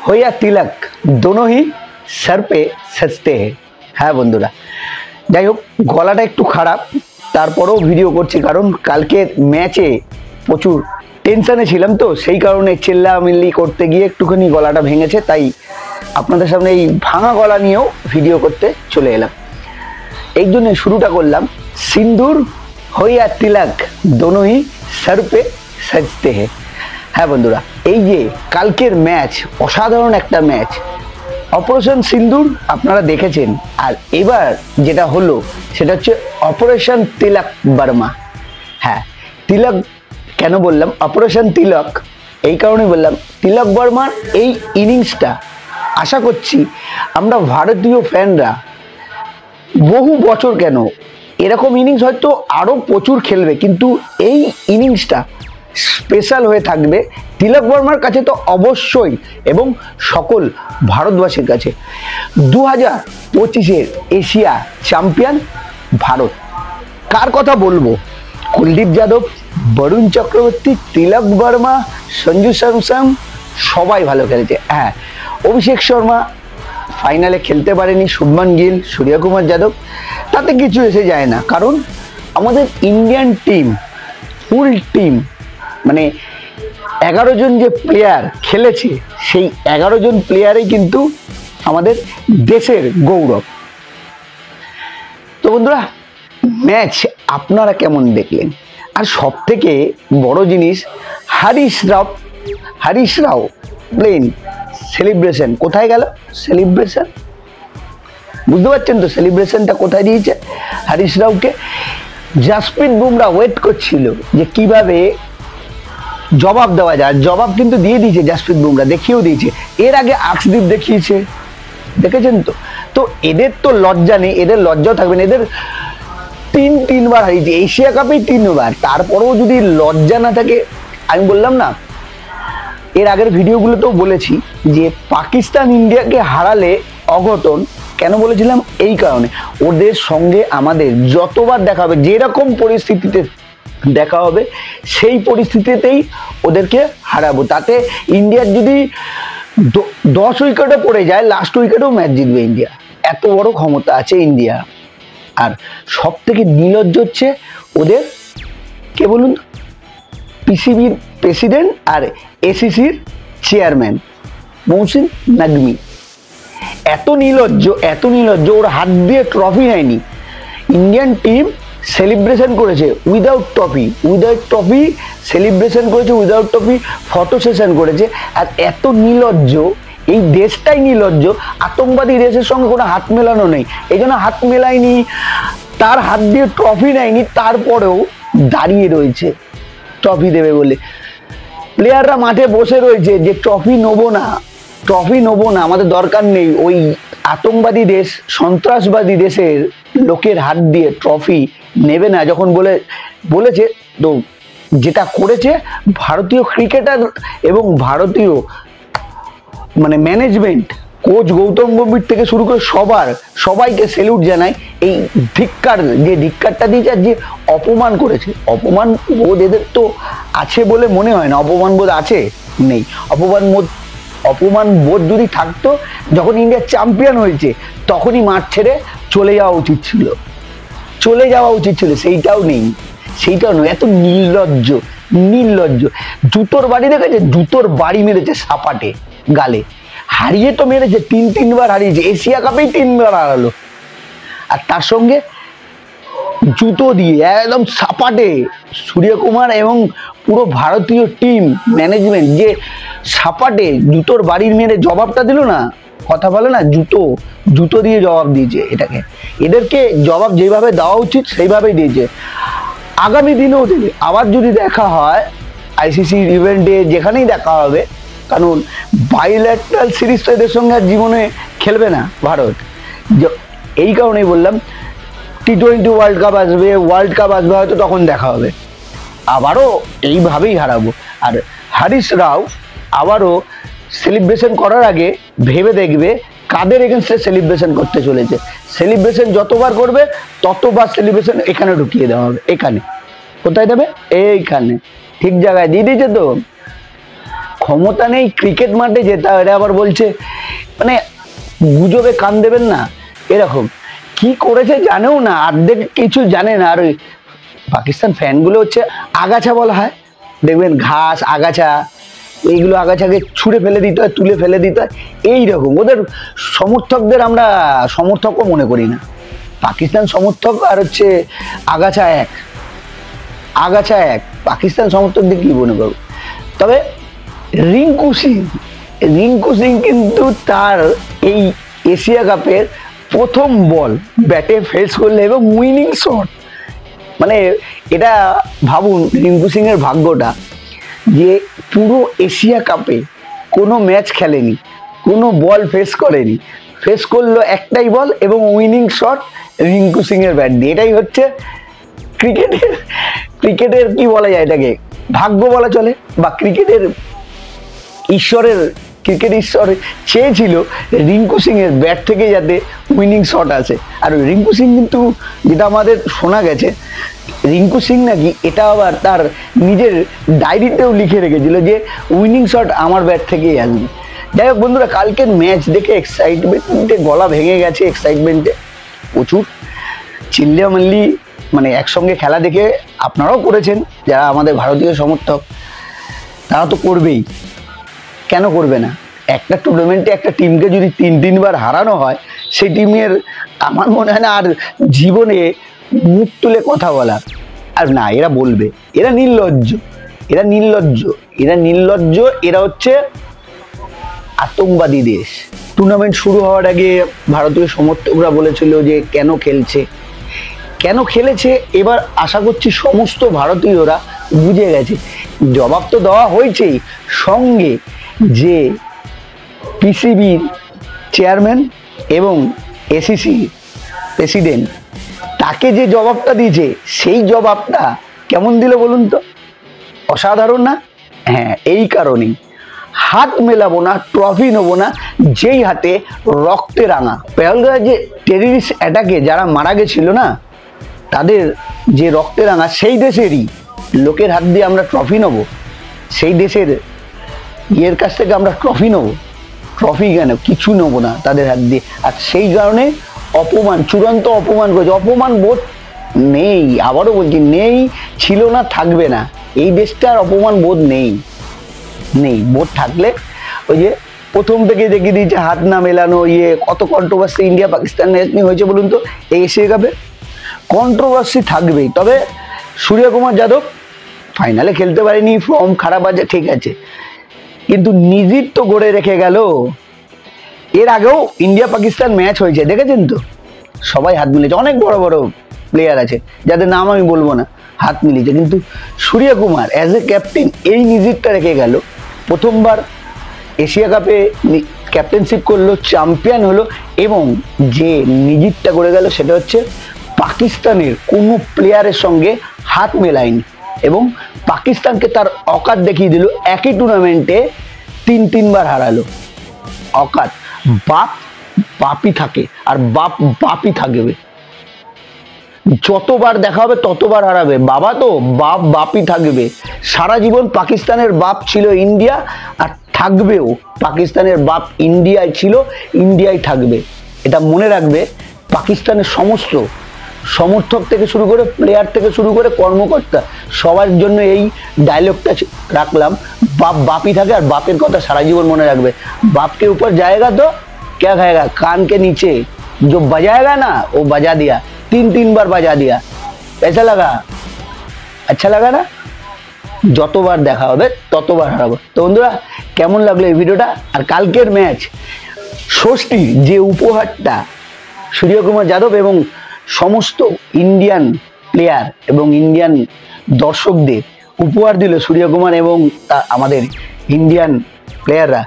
हो या तिलक दोनों ही सर पे सजते हैं। हाँ बंधुरा যাই হোক গলাটা একটু খারাপ তারপরেও ভিডিও করছি কারণ কালকে ম্যাচে প্রচুর টেনশনে ছিলাম তো সেই কারণে চিল্লামিল্লি করতে গিয়ে একটুখানি গলাটা ভেঙেছে তাই আপনাদের সামনে এই ভাঙা গলা নিয়েও ভিডিও করতে চলে এলাম। এই জন্য শুরুটা করলাম সিন্দুর हो या तिलक दोनों ही सर पे सजते हैं। হ্যাঁ বন্ধুরা এই যে কালকের ম্যাচ অসাধারণ একটা ম্যাচ অপারেশন সিন্দুর আপনারা দেখেছেন আর এবার যেটা হলো সেটা হচ্ছে অপারেশন তিলক বর্মা। হ্যাঁ তিলক কেন বললাম অপারেশন তিলক এই কারণে বললাম তিলক বর্মার এই ইনিংসটা আশা করছি আমরা ভারতীয় ফ্যানরা বহু বছর কেন এরকম ইনিংস হয়তো আরও প্রচুর খেলবে কিন্তু এই ইনিংসটা স্পেশাল হয়ে থাকবে তিলক বর্মার কাছে তো অবশ্যই এবং সকল ভারতবাসীর কাছে। 2025-এর এশিয়া চ্যাম্পিয়ন ভারত। কার কথা বলবো? কুলদীপ যাদব, বরুণ চক্রবর্তী, তিলক বর্মা, সঞ্জু স্যামসন সবাই ভালো খেলেছে। হ্যাঁ অভিষেক শর্মা ফাইনালে খেলতে পারেনি, শুভমান গিল, সূর্যকুমার যাদব তাতে কিছু এসে যায় না কারণ আমাদের ইন্ডিয়ান টিম ফুল টিম মানে 11 জন যে প্লেয়ার খেলেছে সেই 11 জন প্লেয়ারই কিন্তু আমাদের দেশের গৌরব। তো বন্ধুরা ম্যাচ আপনারা কেমন দেখলেন? আর সব থেকে বড় জিনিস হরিশ রাও প্লেন সেলিব্রেশন কোথায় গেল? সেলিব্রেশন বুঝতে পারছেন তো সেলিব্রেশনটা কোথায় দিয়েছে হরিশ রাওকে? জাসপ্রীত বুমরা ওয়েট করছিল যে কিভাবে জবাব দেওয়া যায়, জবাব কিন্তু দিয়ে দিয়েছে জাসপ্রীত বুমরা, দেখিয়েও দিয়েছে। এর আগে আকসদীপ দেখিয়েছে, দেখেছেন তো। তো এদের তো লজ্জা নেই, এদের লজ্জাও থাকবে না। এদের তিনবার হারিয়েছে এশিয়া কাপে 3বার, তারপরেও যদি লজ্জা না থাকে। আমি বললাম না এর আগের ভিডিওগুলোতেও বলেছি যে পাকিস্তান ইন্ডিয়াকে হারালে অঘটন। কেন বলেছিলাম? এই কারণে ওদের সঙ্গে আমাদের যতবার দেখা হবে যেরকম পরিস্থিতিতে দেখা হবে সেই পরিস্থিতিতেই ওদেরকে হারাবো। তাতে ইন্ডিয়ার যদি 10 উইকেটে পড়ে যায় লাস্ট উইকেটেও ম্যাচ জিতবে ইন্ডিয়া, এত বড় ক্ষমতা আছে ইন্ডিয়া। আর সব থেকে নির্লজ্জ হচ্ছে ওদের কে বলুন, পিসিবির প্রেসিডেন্ট আর এসিসির চেয়ারম্যান মৌসিন নাকভি। এত নির্লজ্জ ওর হাত দিয়ে ট্রফি নেয়নি। ইন্ডিয়ান টিম সেলিব্রেশন করেছে উইদাউট ট্রফি সেলিব্রেশন করেছে, উইদাউট ট্রফি ফটো সেশন করেছে। আর এত নির্লজ্জ, এই দেশটাই নির্লজ্জ। আতঙ্কবাদী দেশের সঙ্গে কোনো হাত মেলানো নেই, এই জন্য হাত মেলায়নি, তার হাত দিয়ে ট্রফি নেয়নি, তারপরেও দাঁড়িয়ে রয়েছে ট্রফি দেবে বলে। প্লেয়াররা মাঠে বসে রয়েছে যে ট্রফি নেবো না, আমাদের দরকার নেই। ওই আতঙ্কবাদী দেশ, সন্ত্রাসবাদী দেশের লোকের হাত দিয়ে ট্রফি নেবে না যখন বলেছে, তো যেটা করেছে ভারতীয় ক্রিকেটার এবং ভারতীয় মানে ম্যানেজমেন্ট, কোচ গৌতম গম্ভীর থেকে শুরু করে সবাইকে স্যালুট জানায়। এই ধিক্কারটা দিয়েছে আর যে অপমান করেছে, অপমান বোধ এদের তো আছে বলে মনে হয় না। অপমান বোধ আছে? নেই। অপমান বোধ যদি থাকতো যখন ইন্ডিয়া চ্যাম্পিয়ন হয়েছে তখনই মাঠ ছেড়ে চলে যাওয়া উচিত ছিল, সেইটাও নেই। এত নির্লজ্জ। জুতোর বাড়ি দেখেছে, জুতোর বাড়ি মেরেছে সাপাটে গালে। হারিয়ে তো মেরেছে, 3বার হারিয়েছে, এশিয়া কাপেই 3বার হারালো। আর তার সঙ্গে জুতো দিয়ে একদম সাপাটে সূর্যকুমার এবং পুরো ভারতীয় টিম ম্যানেজমেন্ট যে সাপাটে জুতোর বাড়ির মেরে জবাবটা দিল না, কথা বলে না, জুতো দিয়ে জবাব দিয়েছে এটাকে। এদেরকে জবাব যেভাবে দেওয়া উচিত সেইভাবেই দিয়েছে। আগামী দিনেও দেবে। আবার যদি দেখা হয় আইসিসি ইভেন্টে, যেখানেই দেখা হবে, কারণ বাইল্যাটারাল সিরিজ তো এদের সঙ্গে আর জীবনে খেলবে না ভারত। এই কারণেই বললাম T20 ওয়ার্ল্ড কাপ আসবে হয়তো তখন দেখা হবে, আবারও এইভাবেই হারাবো। আর হরিশ রাও আবারও সেলিব্রেশন করার আগে ভেবে দেখবে কাদের এগেনস্টে সেলিব্রেশন করতে চলেছে। সেলিব্রেশন যতবার করবে ততবার সেলিব্রেশন এখানে ঢুকিয়ে দেওয়া হবে। এখানে কোথায় দেবে? এইখানে, ঠিক জায়গায় দিয়ে দিয়েছে তো। ক্ষমতা নেই ক্রিকেট মাঠে যেটা, এটা আবার বলছে মানে গুজবে কান দেবেন না এরকম। কি করেছে জানেও না, অর্ধেক কিছু জানে না। আর ওই পাকিস্তান ফ্যানগুলো হচ্ছে আগাছা বলা হয়, দেখবেন ঘাস আগাছা, এইগুলো আগাছাকে ছুঁড়ে ফেলে দিতে হয়, তুলে ফেলে দিতে হয়, এইরকম। ওদের সমর্থকদের আমরা সমর্থকও মনে করি না। পাকিস্তান সমর্থক আর হচ্ছে আগাছা এক, আগাছা এক। পাকিস্তান সমর্থকদের কি মনে করবো। তবে রিঙ্কু সিং কিন্তু তার এই এশিয়া কাপের প্রথম বল ব্যাটে ফেস করলে এবং উইনিং শট, মানে এটা ভাবুন রিঙ্কু সিং এর ভাগ্যটা, যে পুরো এশিয়া কাপে কোনো ম্যাচ খেলেনি, কোনো বল ফেস করেনি, ফেস করলো একটাই বল এবং উইনিং শট রিঙ্কু সিং এর ব্যাট দিয়ে। এটাই হচ্ছে ক্রিকেটের কি বলা যায় এটাকে, ভাগ্য বলা চলে, বা ক্রিকেট ঈশ্বর চেয়েছিল রিঙ্কু সিং এর ব্যাট থেকে যাতে উইনিং শট আসে। আর রিঙ্কু সিং কিন্তু যেটা আমাদের শোনা গেছে, রিঙ্কু সিং নাকি এটা আবার তার নিজের ডায়েরিতেও লিখে রেখেছিল যে উইনিং শট আমার ব্যাট থেকেই আসবে। যাই হোক বন্ধুরা, কালকের ম্যাচ দেখে এক্সাইটমেন্টে গলা ভেঙে গেছে, এক্সাইটমেন্টে প্রচুর চিল্লামিল্লি, মানে একসঙ্গে খেলা দেখে আপনারাও করেছেন যারা আমাদের ভারতীয় সমর্থক, তারা তো করবেই, কেন করবে না। একটা টুর্নামেন্টে একটা টিমকে যদি 3-3বার হারানো হয়, সেই টিমের আমার মনে হয় না আর জীবনে মুখ তুলে কথা বলা আর না, এরা বলবে। এরা নির্লজ্জ, এরা হচ্ছে আতঙ্কবাদী দেশ। টুর্নামেন্ট শুরু হওয়ার আগে ভারতীয় সমর্থকরা বলেছিল যে কেন খেলেছে, এবার আশা করছি সমস্ত ভারতীয়রা বুঝে গেছে। জবাব তো দেওয়া হয়েছেই, সঙ্গে যে পিসিবির চেয়ারম্যান এবং এসিসি প্রেসিডেন্ট তাকে যে জবাবটা দিয়েছে, সেই জবাবটা কেমন দিল বলুন তো, অসাধারণ না? হ্যাঁ, এই কারণেই হাত মেলাবো না, ট্রফি নেবো না যেই হাতে রক্তে রাঙা। পেহেলগাঁওয়ে যে টেররিস্ট অ্যাটাকে যারা মারা গেছিল না, তাদের যে রক্তে রাঙা, সেই দেশেরই লোকের হাত দিয়ে আমরা ট্রফি নেবো, সেই দেশের ইয়ের কাছ থেকে আমরা ট্রফি নেবো? ট্রফি কেন, কিছু নেবো না তাদের হাত দিয়ে। আর সেই কারণে অপমান, চূড়ান্ত অপমান করেছে। অপমান বোধ নেই, আবারও বলছি নেই, ছিল না, থাকবে না। এই দেশটার অপমান বোধ নেই। বোধ থাকলে ওই যে প্রথম থেকে দেখিয়ে দিয়েছে হাত না মেলানো, কত কন্ট্রোভার্সি ইন্ডিয়া পাকিস্তান ম্যাচ নিয়ে হয়েছে বলুন তো। এই এশিয়া কাপে কন্ট্রোভার্সি থাকবেই। তবে সূর্যকুমার যাদব ফাইনালে খেলতে পারেনি, ফর্ম খারাপ আছে, ঠিক আছে, কিন্তু নিজের তো গড়ে রেখে গেল। এর আগেও ইন্ডিয়া পাকিস্তান ম্যাচ হয়েছে, দেখেছেন তো, সবাই হাত মিলেছে, অনেক বড় বড় প্লেয়ার আছে যাদের নাম আমি বলবো না, হাত মিলিয়েছে। কিন্তু সূর্যকুমার অ্যাজ এ ক্যাপ্টেন এই নিজেরটা রেখে গেল, প্রথমবার এশিয়া কাপে ক্যাপ্টেনশিপ করলো, চ্যাম্পিয়ন হলো, এবং যে নিজেরটা করে গেল সেটা হচ্ছে পাকিস্তানের কোনো প্লেয়ারের সঙ্গে হাত মেলায়নি এবং পাকিস্তানকে তার অকাত দেখিয়ে দিল। একই টুর্নামেন্টে 3-3বার হারালো। অকাত, বাপ বাপই থাকে আর বাপ বাপই থাকবে, যতবার দেখা হবে ততবার হারাবে। বাবা তো বাপ বাপই থাকবে। সারা জীবন পাকিস্তানের বাপ ছিল ইন্ডিয়া, আর থাকবেও। পাকিস্তানের বাপ ইন্ডিয়ায় ছিল, ইন্ডিয়ায় থাকবে, এটা মনে রাখবে। পাকিস্তানের সমস্ত সমর্থক থেকে শুরু করে, প্লেয়ার থেকে শুরু করে, কর্মকর্তা, সবার জন্য এই ডায়লগটা রাখলাম, বাপ বাপই থাকে আর বাপের কথা সারা জীবন মনে রাখবে। বাপকে উপর जाएगा तो क्या खाएगा, कान के नीचे जो बजाएगा ना वो बजा दिया, 3-3 बार बजा दिया। कैसा लगा, अच्छा लगा ना? যতবার দেখা হবে ততবার হারাবো। তো বন্ধুরা, কেমন লাগলো এই ভিডিওটা? আর কালকের ম্যাচ, ষষ্ঠী যে উপহারটা সূর্যকুমার যাদব এবং সমস্ত ইন্ডিয়ান প্লেয়ার এবং ইন্ডিয়ান দর্শকদের উপহার দিল সূর্যকুমার এবং আমাদের ইন্ডিয়ান প্লেয়াররা,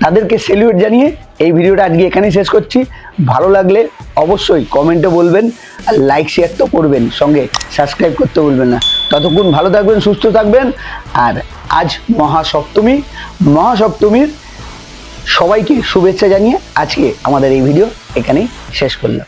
তাদেরকে স্যালুট জানিয়ে এই ভিডিওটা আজকে এখানেই শেষ করছি। ভালো লাগলে অবশ্যই কমেন্টে বলবেন, আর লাইক শেয়ার তো করবেন, সঙ্গে সাবস্ক্রাইব করতে বলবেন না। ততক্ষণ ভালো থাকবেন, সুস্থ থাকবেন। আর আজ মহাসপ্তমীর সবাইকে শুভেচ্ছা জানিয়ে আজকে আমাদের এই ভিডিও এখানেই শেষ করলাম।